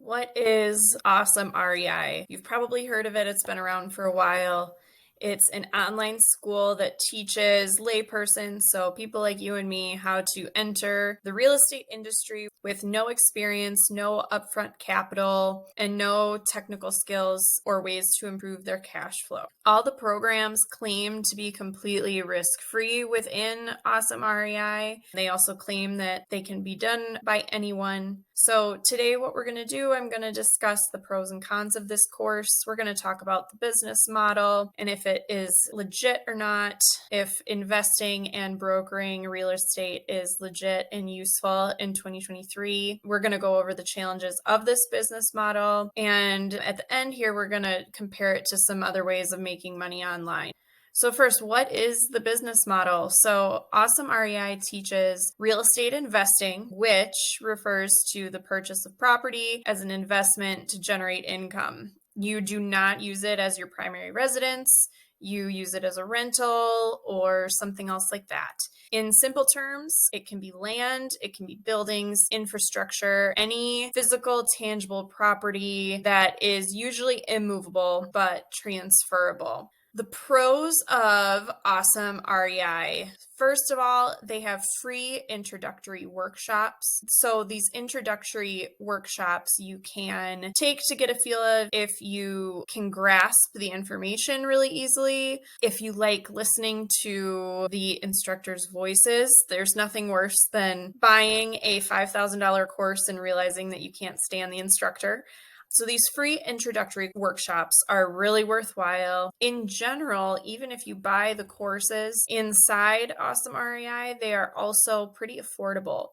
What is Awesome REI? You've probably heard of it. It's been around for a while. It's an online school that teaches laypersons, so people like you and me, how to enter the real estate industry with no experience, no upfront capital, and no technical skills or ways to improve their cash flow. All the programs claim to be completely risk-free within Awesome REI. They also claim that they can be done by anyone. So today what we're going to do, I'm going to discuss the pros and cons of this course. We're going to talk about the business model and if it is legit or not, if investing and brokering real estate is legit and useful in 2023. We're going to go over the challenges of this business model. And at the end here, we're going to compare it to some other ways of making money online. So first, what is the business model? So Awesome REI teaches real estate investing, which refers to the purchase of property as an investment to generate income. You do not use it as your primary residence. You use it as a rental or something else like that. In simple terms, it can be land, it can be buildings, infrastructure, any physical, tangible property that is usually immovable but transferable. The pros of Awesome REI. First of all, they have free introductory workshops. So these introductory workshops you can take to get a feel of if you can grasp the information really easily. If you like listening to the instructors' voices, there's nothing worse than buying a $5,000 course and realizing that you can't stand the instructor. So these free introductory workshops are really worthwhile. In general, even if you buy the courses inside Awesome REI, they are also pretty affordable.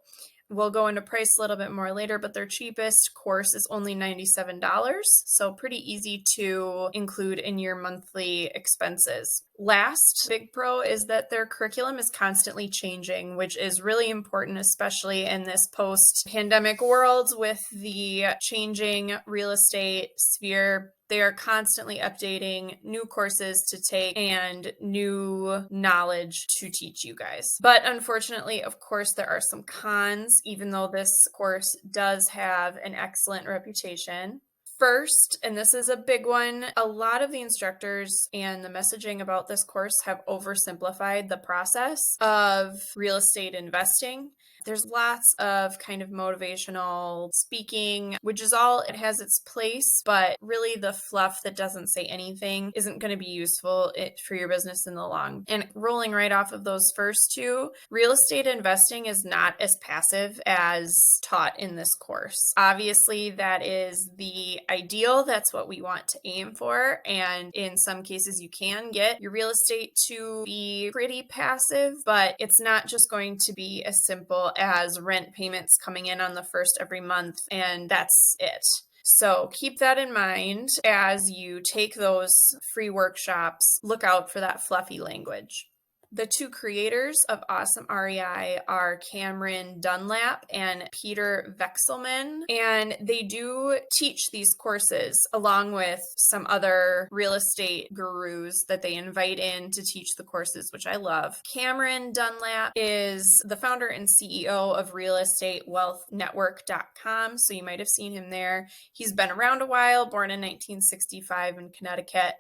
We'll go into price a little bit more later, but their cheapest course is only $97, so pretty easy to include in your monthly expenses. Last big pro is that their curriculum is constantly changing, which is really important, especially in this post-pandemic world with the changing real estate sphere. They are constantly updating new courses to take and new knowledge to teach you guys. But unfortunately, of course, there are some cons, even though this course does have an excellent reputation. First, and this is a big one, a lot of the instructors and the messaging about this course have oversimplified the process of real estate investing. There's lots of kind of motivational speaking, which is all, it has its place, but really the fluff that doesn't say anything isn't going to be useful for your business in the long. And rolling right off of those first two, real estate investing is not as passive as taught in this course. Obviously, that is the ideal. That's what we want to aim for. And in some cases, you can get your real estate to be pretty passive, but it's not just going to be as simple as rent payments coming in on the first every month, and that's it. So keep that in mind as you take those free workshops. Look out for that fluffy language. The two creators of Awesome REI are Cameron Dunlap and Peter Vekselman, and they do teach these courses along with some other real estate gurus that they invite in to teach the courses, which I love. Cameron Dunlap is the founder and CEO of realestatewealthnetwork.com, so you might have seen him there. He's been around a while, born in 1965 in Connecticut.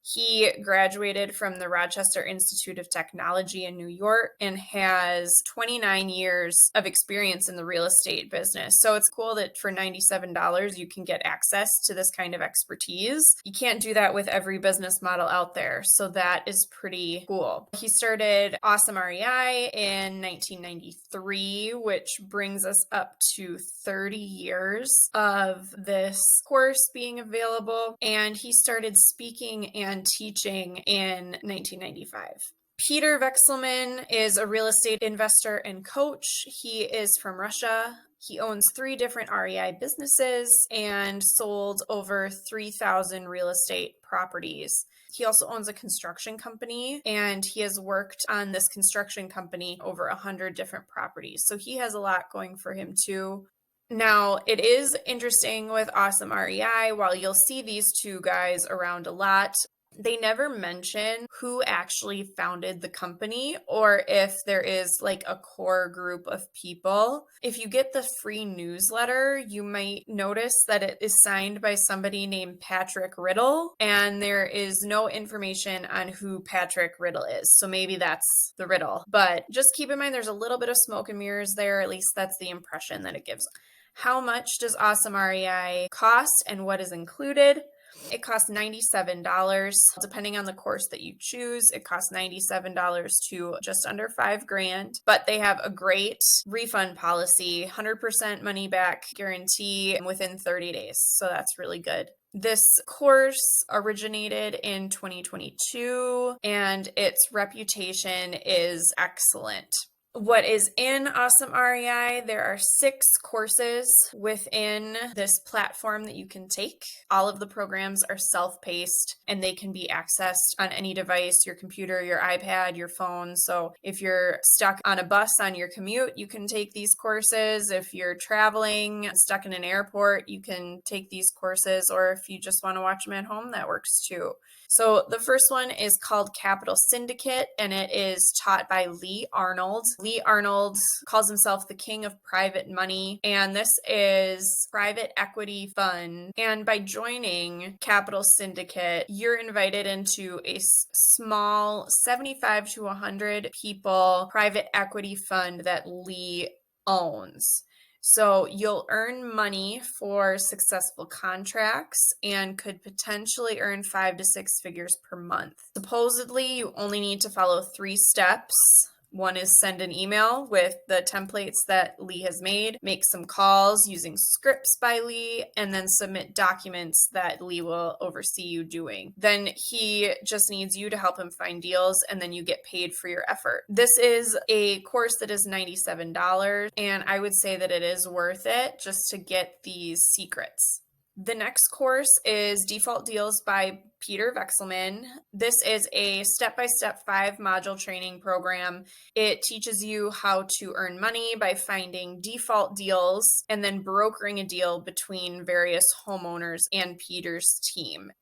He graduated from the Rochester Institute of Technology in New York and has 29 years of experience in the real estate business. So it's cool that for $97, you can get access to this kind of expertise. You can't do that with every business model out there. So that is pretty cool. He started Awesome REI in 1993, which brings us up to 30 years of this course being available. And he started speaking and teaching in 1995. Peter Vekselman is a real estate investor and coach. He is from Russia. He owns 3 different REI businesses and sold over 3,000 real estate properties. He also owns a construction company, and he has worked on this construction company over 100 different properties. So he has a lot going for him too. Now, it is interesting with Awesome REI, while you'll see these two guys around a lot, They never mention who actually founded the company or if there is like a core group of people. If you get the free newsletter, you might notice that it is signed by somebody named Patrick Riddle, and there is no information on who Patrick Riddle is. So maybe that's the riddle. But just keep in mind there's a little bit of smoke and mirrors there. At least that's the impression that it gives. How much does Awesome REI cost and what is included? It costs $97. Depending on the course that you choose, it costs $97 to just under $5,000. But they have a great refund policy, 100% money back guarantee within 30 days. So that's really good. This course originated in 2022 and its reputation is excellent. What is in Awesome REI? There are 6 courses within this platform that you can take. All of the programs are self-paced and they can be accessed on any device, your computer, your iPad, your phone. So if you're stuck on a bus on your commute, you can take these courses. If you're traveling, stuck in an airport, you can take these courses. Or if you just want to watch them at home, that works too. So the first one is called Capital Syndicate, and it is taught by Lee Arnold. Lee Arnold calls himself the king of private money, and this is private equity fund. And by joining Capital Syndicate, you're invited into a small 75 to 100 people private equity fund that Lee owns. So you'll earn money for successful contracts and could potentially earn 5 to 6 figures per month. Supposedly, you only need to follow 3 steps. One is send an email with the templates that Lee has made, make some calls using scripts by Lee, and then submit documents that Lee will oversee you doing. Then he just needs you to help him find deals, and then you get paid for your effort. This is a course that is $97, and I would say that it is worth it just to get these secrets. The next course is Default Deals by Peter Vekselman. This is a step-by-step 5-module training program. It teaches you how to earn money by finding default deals and then brokering a deal between various homeowners and Peter's team.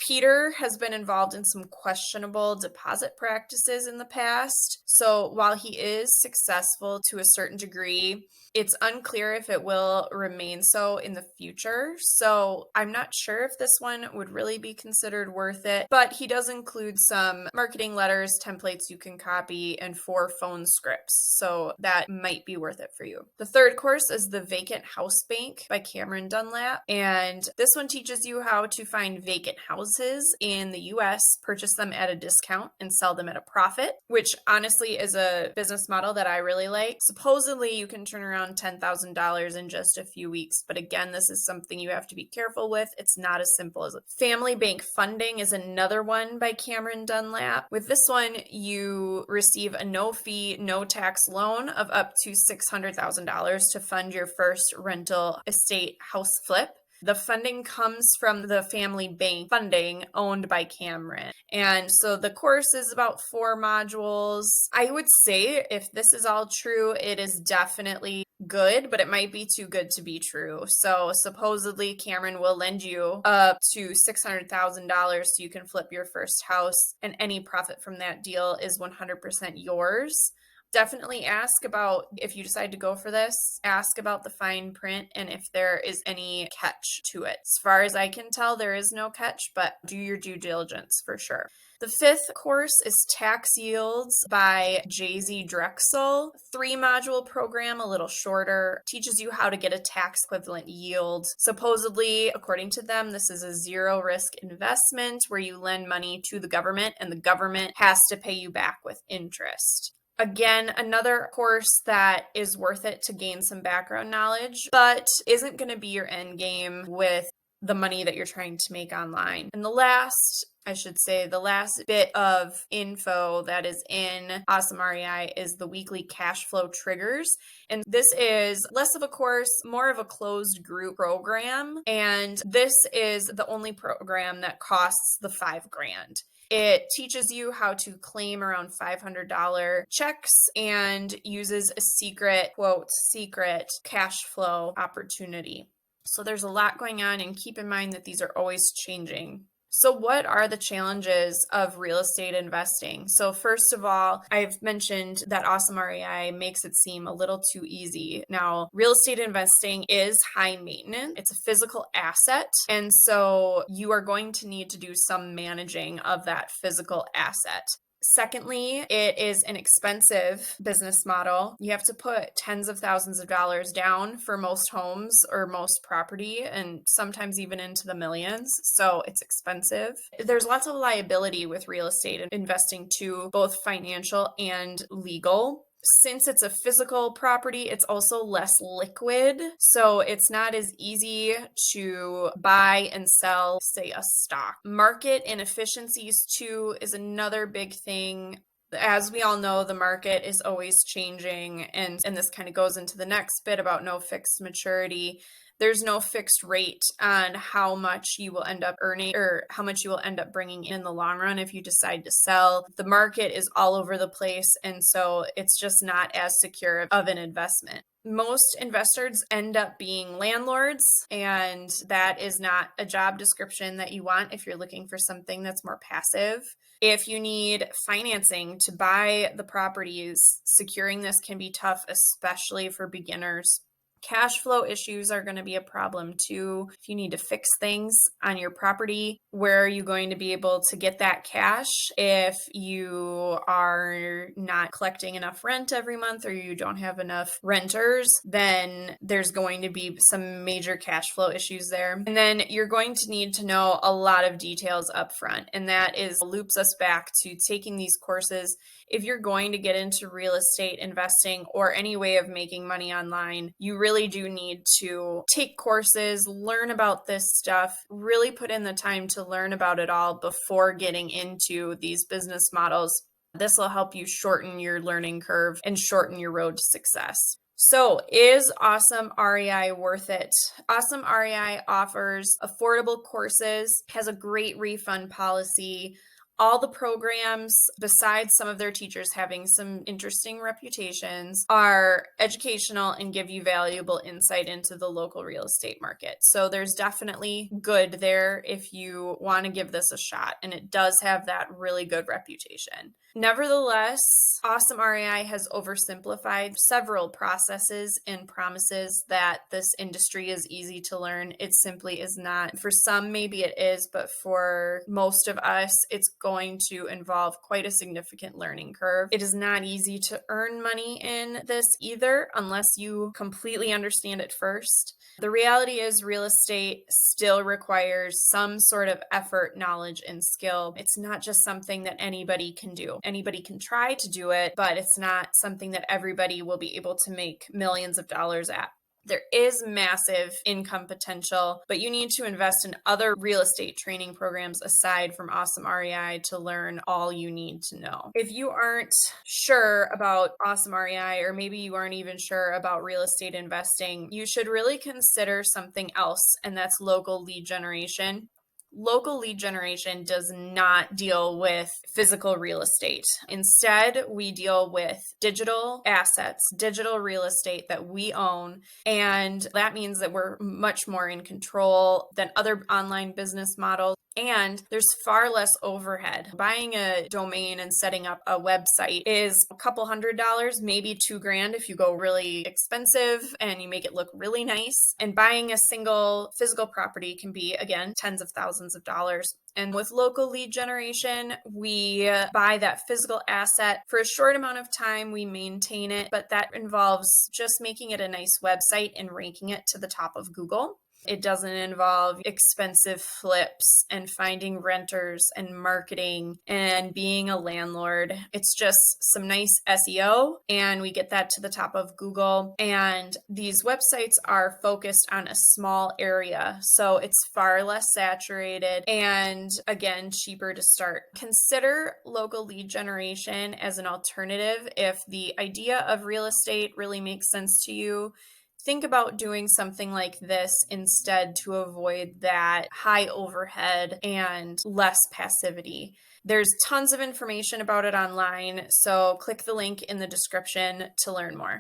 Peter has been involved in some questionable deposit practices in the past. So while he is successful to a certain degree, it's unclear if it will remain so in the future. So I'm not sure if this one would really be considered worth it, but he does include some marketing letters, templates you can copy, and 4 phone scripts. So that might be worth it for you. The third course is The Vacant House Bank by Cameron Dunlap. And this one teaches you how to find vacant houses in the US, purchase them at a discount, and sell them at a profit, which honestly is a business model that I really like. Supposedly, you can turn around $10,000 in just a few weeks, but again, this is something you have to be careful with. It's not as simple as it. Family Bank Funding is another one by Cameron Dunlap. With this one, you receive a no-fee, no-tax loan of up to $600,000 to fund your first rental estate house flip. The funding comes from the family bank funding owned by Cameron. And so the course is about 4 modules. I would say if this is all true, it is definitely good, but it might be too good to be true. So supposedly Cameron will lend you up to $600,000 so you can flip your first house, and any profit from that deal is 100% yours. Definitely ask about, if you decide to go for this, ask about the fine print and if there is any catch to it. As far as I can tell, there is no catch, but do your due diligence for sure. The 5th course is Tax Yields by Jay-Z Drexel. 3-module program, a little shorter, teaches you how to get a tax equivalent yield. Supposedly, according to them, this is a 0-risk investment where you lend money to the government and the government has to pay you back with interest. Again, another course that is worth it to gain some background knowledge, but isn't going to be your end game with the money that you're trying to make online. And the last bit of info that is in Awesome REI is the weekly cash flow triggers. And this is less of a course, more of a closed group program. And this is the only program that costs the $5,000. It teaches you how to claim around $500 checks and uses a secret cash flow opportunity. So there's a lot going on, and keep in mind that these are always changing. So, what are the challenges of real estate investing? So, first of all, I've mentioned that Awesome REI makes it seem a little too easy. Now, real estate investing is high maintenance, it's a physical asset. And so, you are going to need to do some managing of that physical asset. Secondly, it is an expensive business model. You have to put tens of thousands of dollars down for most homes or most property, and sometimes even into the millions. So it's expensive. There's lots of liability with real estate investing too, both financial and legal. Since it's a physical property, it's also less liquid. So it's not as easy to buy and sell, say, a stock. Market inefficiencies, too, is another big thing. As we all know, the market is always changing. And this kind of goes into the next bit about no fixed maturity. There's no fixed rate on how much you will end up earning or how much you will end up bringing in the long run if you decide to sell. The market is all over the place, and so it's just not as secure of an investment. Most investors end up being landlords, and that is not a job description that you want if you're looking for something that's more passive. If you need financing to buy the properties, securing this can be tough, especially for beginners. Cash flow issues are going to be a problem too. If you need to fix things on your property, where are you going to be able to get that cash if you are not collecting enough rent every month or you don't have enough renters? Then there's going to be some major cash flow issues there. And then you're going to need to know a lot of details up front. And that loops us back to taking these courses. If you're going to get into real estate investing or any way of making money online, you really do need to take courses, learn about this stuff, really put in the time to learn about it all before getting into these business models. This will help you shorten your learning curve and shorten your road to success. So, is Awesome REI worth it? Awesome REI offers affordable courses, has a great refund policy. All the programs, besides some of their teachers having some interesting reputations, are educational and give you valuable insight into the local real estate market. So there's definitely good there if you want to give this a shot, and it does have that really good reputation. Nevertheless, Awesome REI has oversimplified several processes and promises that this industry is easy to learn. It simply is not. For some, maybe it is, but for most of us, it's going to involve quite a significant learning curve. It is not easy to earn money in this either, unless you completely understand it first. The reality is real estate still requires some sort of effort, knowledge, and skill. It's not just something that anybody can do. Anybody can try to do it, but it's not something that everybody will be able to make millions of dollars at. There is massive income potential, but you need to invest in other real estate training programs aside from Awesome REI to learn all you need to know. If you aren't sure about Awesome REI, or maybe you aren't even sure about real estate investing, you should really consider something else, and that's local lead generation. Local lead generation does not deal with physical real estate. Instead, we deal with digital assets, digital real estate that we own. And that means that we're much more in control than other online business models. And there's far less overhead. Buying a domain and setting up a website is a couple $100, maybe $2,000 if you go really expensive and you make it look really nice. And buying a single physical property can be, again, tens of thousands of dollars. And with local lead generation, we buy that physical asset for a short amount of time. We maintain it, but that involves just making it a nice website and ranking it to the top of Google. It doesn't involve expensive flips and finding renters and marketing and being a landlord. It's just some nice SEO, and we get that to the top of Google. And these websites are focused on a small area, so it's far less saturated and, again, cheaper to start. Consider local lead generation as an alternative if the idea of real estate really makes sense to you. Think about doing something like this instead to avoid that high overhead and less passivity. There's tons of information about it online, so click the link in the description to learn more.